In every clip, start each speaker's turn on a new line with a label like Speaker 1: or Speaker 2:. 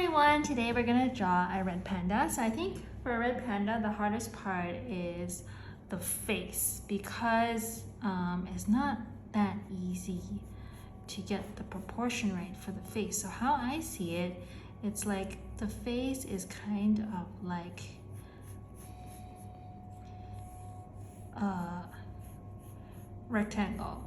Speaker 1: everyone, today we're gonna draw a red panda. So I think for a red panda, the hardest part is the face because it's not that easy to get the proportion right for the face. So how I see it, it's like the face is kind of like a rectangle.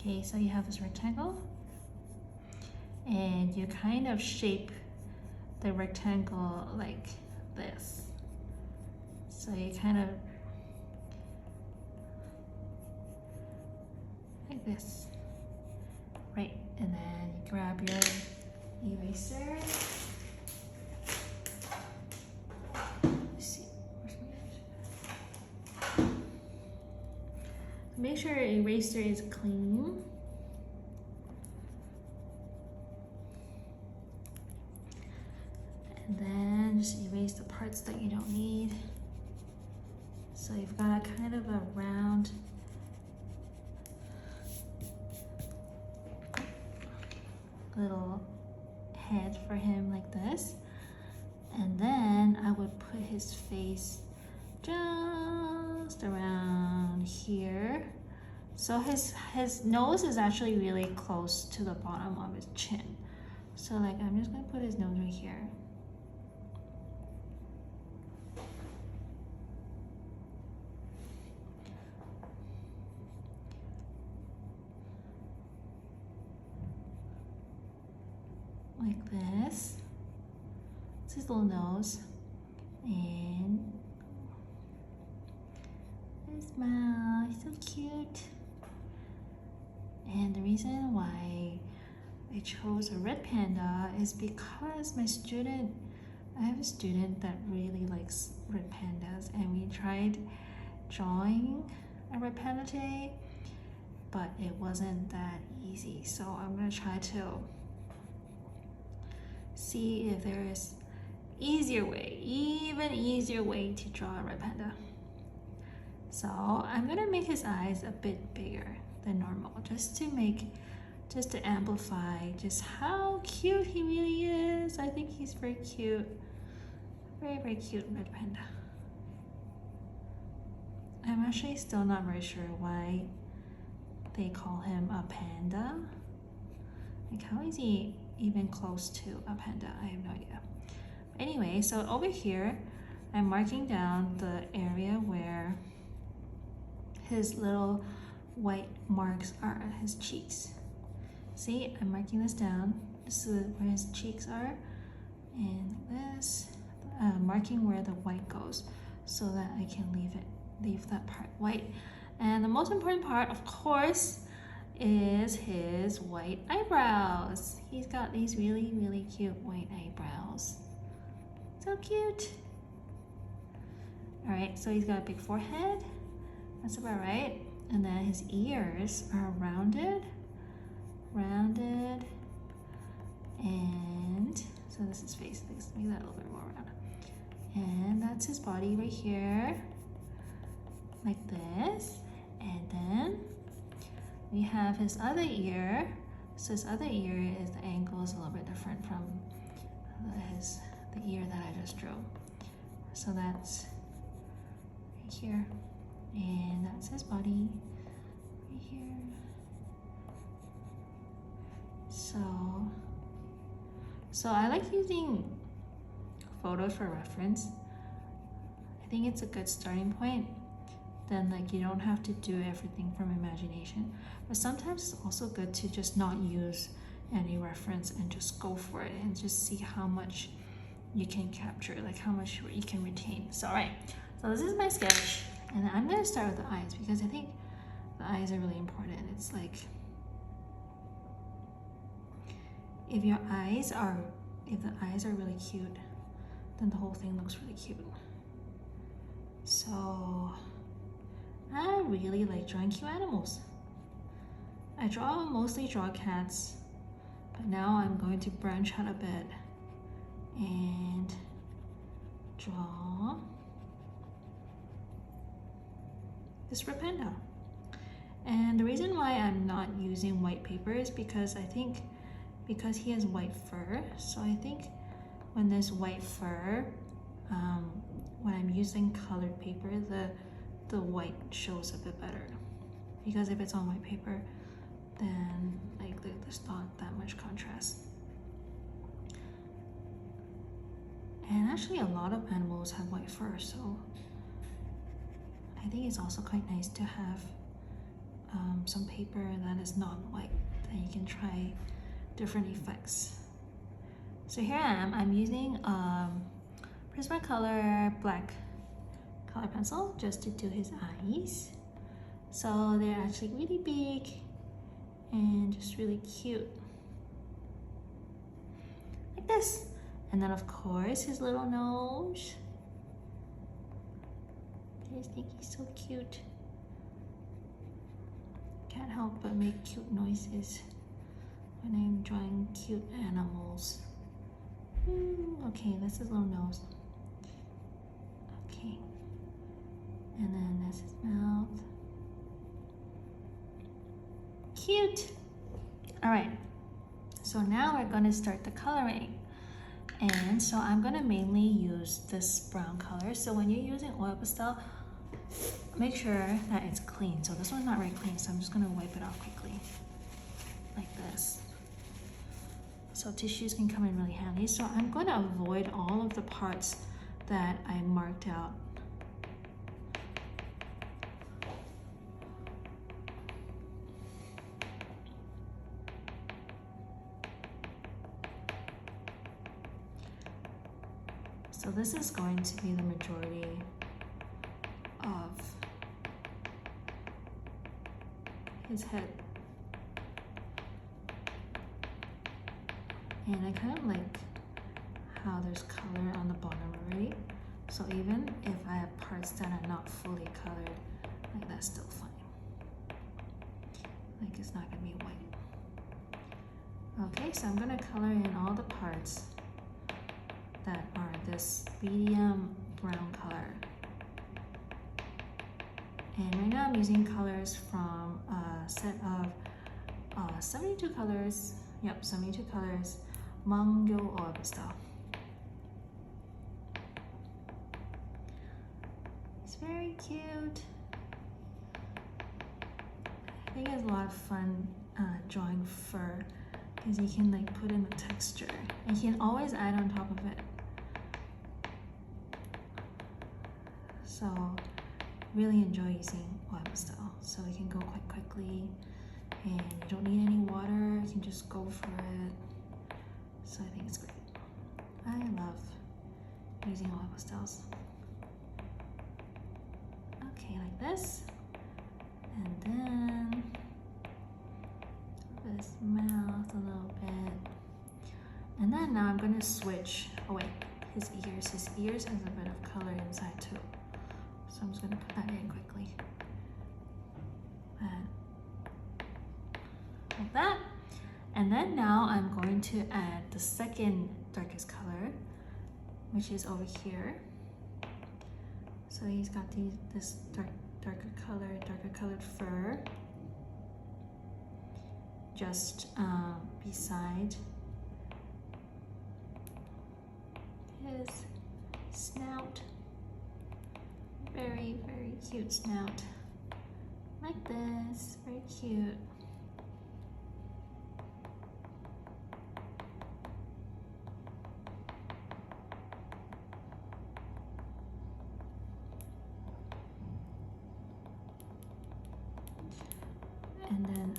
Speaker 1: Okay, so you have this rectangle and you kind of shape the rectangle like this. So you kind of like this, right? And then you grab your eraser. Let's see, where's my eraser? Make sure your eraser is clean. And then just erase the parts that you don't need. So you've got kind of a round little head for him like this. And then I would put his face just around here. So his nose is actually really close to the bottom of his chin. So like I'm just gonna put his nose right here. Like this. It's his little nose. And his mouth, he's so cute. And the reason why I chose a red panda is because I have a student that really likes red pandas, and we tried drawing a red panda today, but it wasn't that easy. So I'm gonna try to see if there is even easier way to draw a red panda. So I'm gonna make his eyes a bit bigger than normal, just to amplify just how cute he really is. I think he's very cute. Very cute red panda. I'm actually still not very sure why they call him a panda. Like, how is he even close to a panda? I have no idea. Anyway, so over here, I'm marking down the area where his little white marks are, his cheeks. See, I'm marking this down. This is where his cheeks are. And this, marking where the white goes so that I can leave that part white. And the most important part, of course, is his white eyebrows. He's got these really cute white eyebrows. So cute. All right, so he's got a big forehead. That's about right. And then his ears are rounded. And so this is face. Let's make that a little bit more round. And that's his body right here, like this. And then we have his other ear. So his other ear is, the angle is a little bit different from the ear that I just drew. So that's right here. And that's his body right here. So I like using photos for reference. I think it's a good starting point. Then like you don't have to do everything from imagination. But sometimes it's also good to just not use any reference and just go for it and just see how much you can capture, like how much you can retain. So all right, so this is my sketch. And I'm gonna start with the eyes because I think the eyes are really important. It's like, if the eyes are really cute, then the whole thing looks really cute. So I really like drawing cute animals. I mostly draw cats, but now I'm going to branch out a bit and draw this red panda. And the reason why I'm not using white paper is because I think because he has white fur, so I think when there's white fur, when I'm using colored paper, the white shows a bit better. Because if it's on white paper, then like there's not that much contrast. And actually a lot of animals have white fur, so I think it's also quite nice to have some paper that is non-white, that you can try different effects. So here I am, I'm using Prismacolor black color pencil just to do his eyes. So they're actually really big and just really cute. Like this. And then of course his little nose. I just think he's so cute. Can't help but make cute noises when I'm drawing cute animals. Okay, that's his little nose. Okay. And then that's his mouth. Cute! Alright, so now we're going to start the coloring. And so I'm going to mainly use this brown color. So when you're using oil pastel, make sure that it's clean. So this one's not very clean, so I'm just going to wipe it off quickly. Like this. So tissues can come in really handy. So I'm going to avoid all of the parts that I marked out. So this is going to be the majority of his head. And I kind of like how there's color on the bottom already. So even if I have parts that are not fully colored, like that's still fine. Like it's not gonna be white. Okay, so I'm gonna color in all the parts that are this medium brown color. And right now I'm using colors from a set of 72 colors. Yep, 72 colors. Mungyo oil pastel. It's very cute. I think it's a lot of fun drawing fur because you can like put in the texture and you can always add on top of it. So really enjoy using oil pastel. So it can go quite quickly and you don't need any water, you can just go for it. So I think it's great. I love using oil pastels. Okay, like this. And then this mouth a little bit. And then now I'm gonna switch, oh wait, his ears. His ears has a bit of color inside too. So I'm just gonna put that in quickly. Like that. And then now I'm going to add the second darkest color, which is over here. So he's got this darker colored fur just beside his snout. Very, very cute snout. Like this, very cute. And then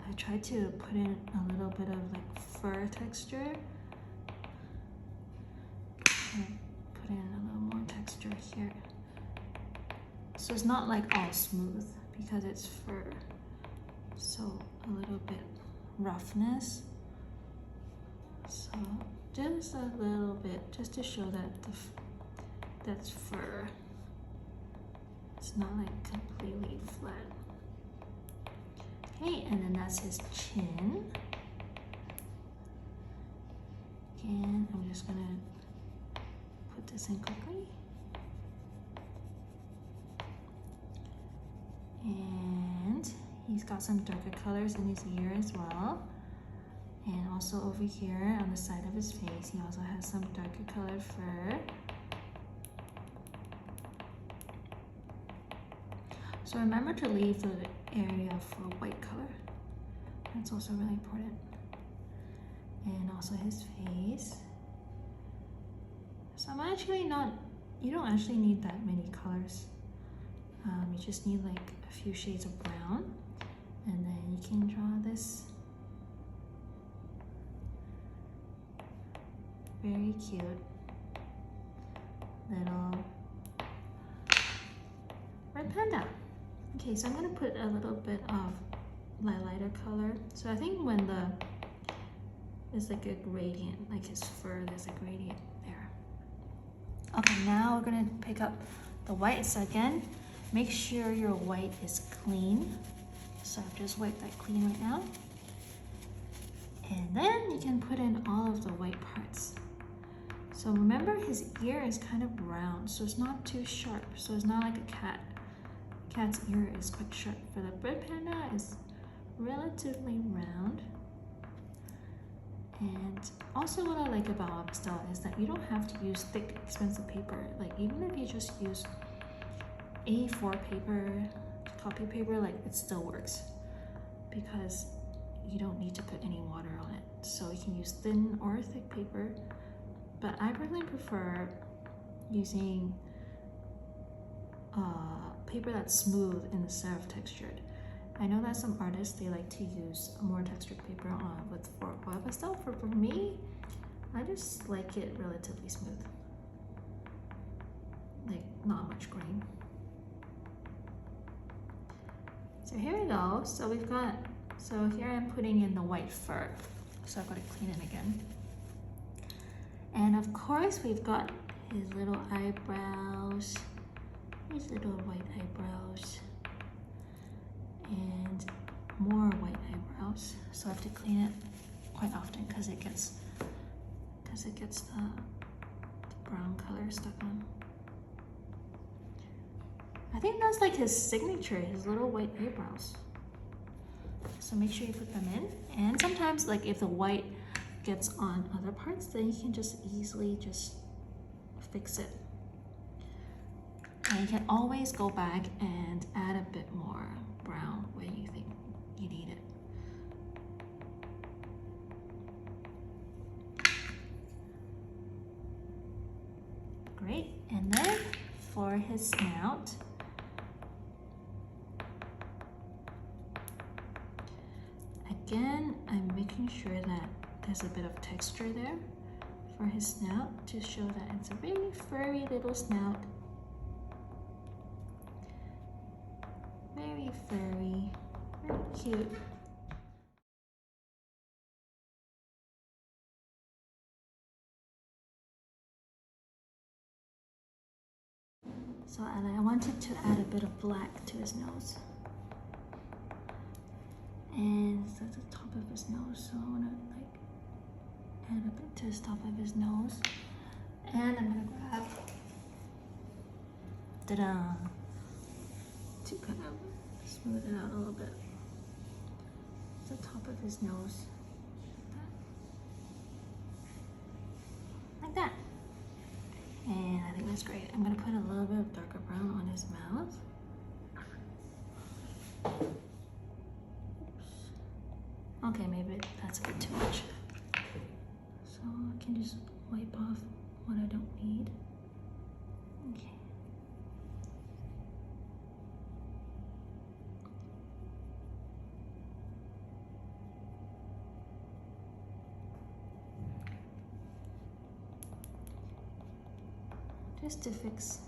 Speaker 1: I tried to put in a little bit of like fur texture. And put in a little more texture here. So it's not like all smooth because it's fur. So a little bit roughness. So just a little bit, just to show that that's fur. It's not like completely flat. Okay, and then that's his chin. Again, I'm just gonna put this in quickly. And He's got some darker colors in his ear as well. And also over here on the side of his face, he also has some darker colored fur. So remember to leave the area for white color. That's also really important. And also his face. So I'm actually not, you don't actually need that many colors. You just need like a few shades of brown. And then you can draw this very cute little red panda. Okay, so I'm gonna put a little bit of lighter color. So I think when there's like a gradient, like his fur, there's a gradient there. Okay, now we're gonna pick up the white. So again, make sure your white is clean. So I've just wiped that clean right now. And then you can put in all of the white parts. So remember his ear is kind of round, so it's not too sharp. So it's not like a cat. Cat's ear is quite sharp, but the red panda is relatively round. And also what I like about Pastel is that you don't have to use thick, expensive paper. Like even if you just use A4 paper, copy paper, like it still works because you don't need to put any water on it. So you can use thin or thick paper, but I personally prefer using paper that's smooth instead of textured. I know that some artists, they like to use a more textured paper with oil pastel. For me, I just like it relatively smooth, like not much grain. So here we go. So we've got, so here I'm putting in the white fur. So I've got to clean it again. And of course we've got his little eyebrows, his little white eyebrows, and more white eyebrows. So I have to clean it quite often because it gets the brown color stuck on. I think that's like his signature, his little white eyebrows. So make sure you put them in. And sometimes like if the white gets on other parts, then you can just easily just fix it. And you can always go back and add a bit more brown when you think you need it. Great, and then for his snout, again, I'm making sure that there's a bit of texture there for his snout to show that it's a very furry little snout. Very furry, very cute. So I wanted to add a bit of black to his nose. And it's at the top of his nose, so I want to like add a bit to the top of his nose. And I'm gonna grab, ta-da, to kind of smooth it out a little bit. The top of his nose, like that. And I think that's great. I'm gonna put a little bit of darker brown on his mouth. Okay, maybe that's a bit too much. So I can just wipe off what I don't need. Okay. Just to fix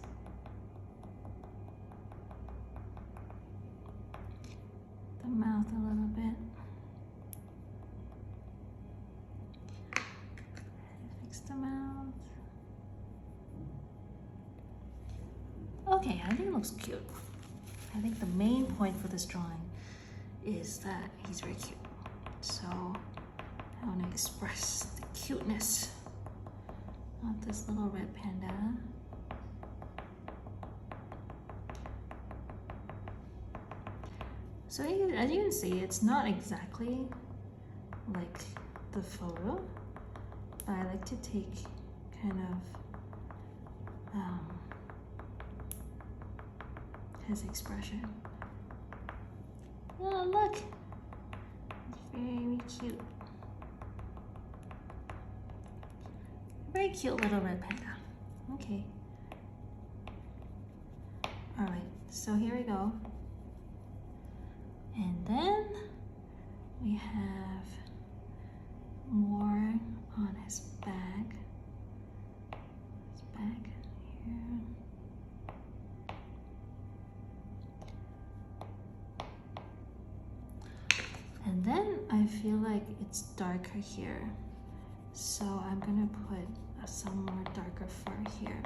Speaker 1: the mouth a little bit. Fix the mouth. Okay, I think it looks cute. I think the main point for this drawing is that he's very cute. So I want to express the cuteness of this little red panda. So as you can see, it's not exactly like the photo, but I like to take kind of his expression. Oh, look! It's very cute. Very cute little red panda. Okay. Alright, so here we go. And then we have more on his back. His back here. And then I feel like it's darker here. So I'm gonna put some more darker fur here.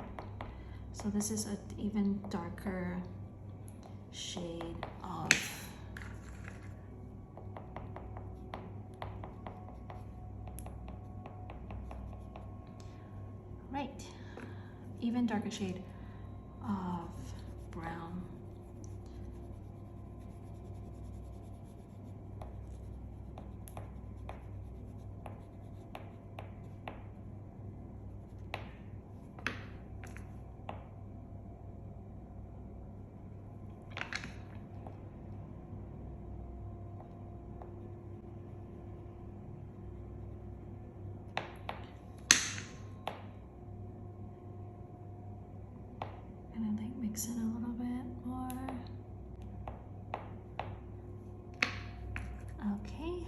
Speaker 1: So this is an even darker shade of even darker shade of brown. And I like mix it a little bit more. Okay.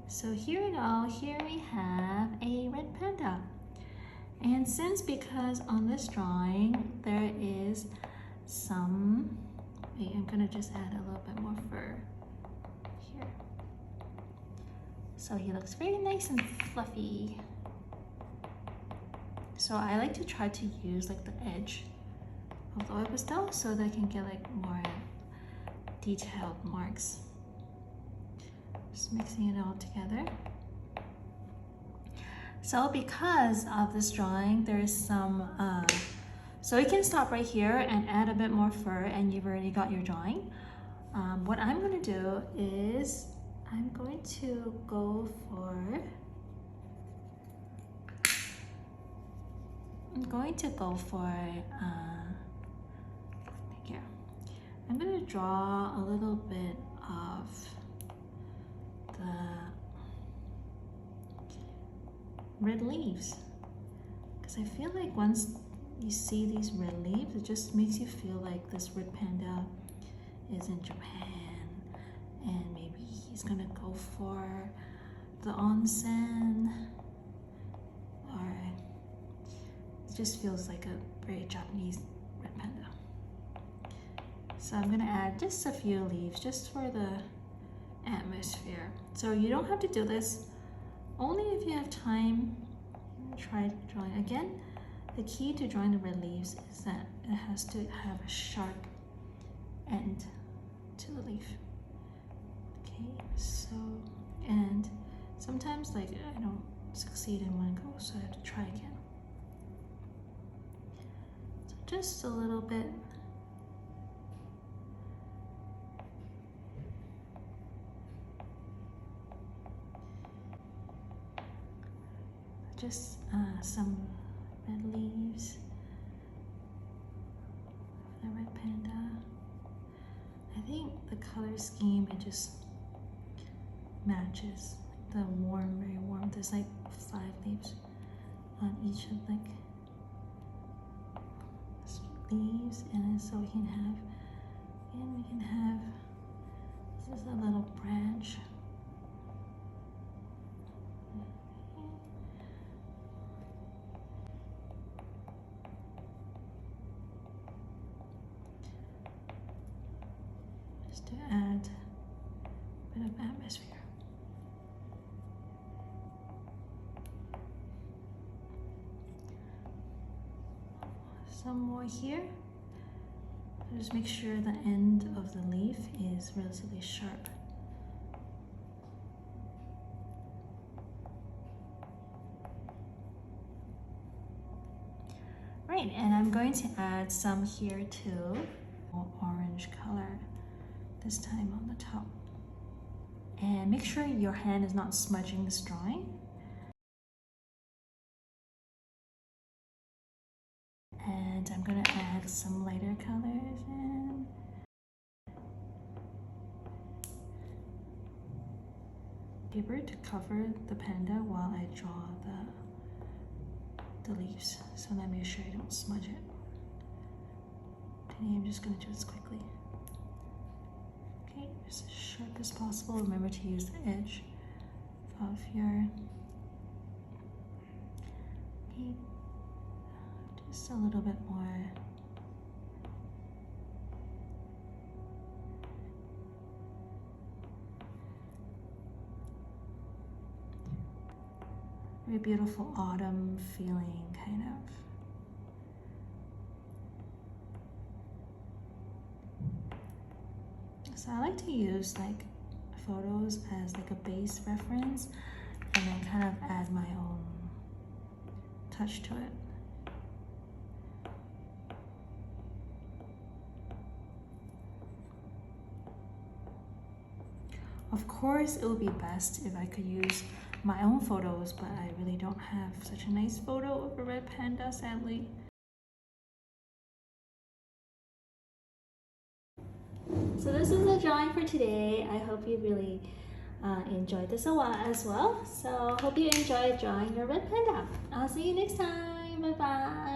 Speaker 1: So here we go. Here we have a red panda. And because on this drawing there is some, wait, I'm gonna just add a little bit more fur here. So he looks very nice and fluffy. So I like to try to use like the edge of the oil pastel so that I can get like more detailed marks. Just mixing it all together. So because of this drawing, there is some, so you can stop right here and add a bit more fur and you've already got your drawing. What I'm gonna do is I'm going to go for, here. I'm gonna draw a little bit of the red leaves, because I feel like once you see these red leaves, it just makes you feel like this red panda is in Japan and maybe he's gonna go for the onsen, or it just feels like a very Japanese red panda. So I'm gonna add just a few leaves just for the atmosphere. So you don't have to do this, only if you have time. Try drawing again. The key to drawing the red leaves is that it has to have a sharp end to the leaf. Okay, so, and sometimes like I don't succeed in one go, so I have to try again. So just a little bit. Just some red leaves of the red panda. I think the color scheme, it just matches the warm, very warm. There's like 5 leaves on each of like leaves, and so we can have, this is a little branch. To add a bit of atmosphere. Some more here. So just make sure the end of the leaf is relatively sharp. Alright, and I'm going to add some here too. Orange color this time on the top. And make sure your hand is not smudging this drawing. And I'm gonna add some lighter colors in. Paper to cover the panda while I draw the leaves. So let me make sure I don't smudge it. Okay, I'm just gonna do this quickly. Okay, just as sharp as possible. Remember to use the edge of your, okay, just a little bit more. Very beautiful autumn feeling, kind of. So I like to use like photos as like a base reference and then kind of add my own touch to it. Of course, it would be best if I could use my own photos, but I really don't have such a nice photo of a red panda, sadly. So this is the drawing for today. I hope you really enjoyed this a lot as well. So hope you enjoyed drawing your red panda. I'll see you next time. Bye bye.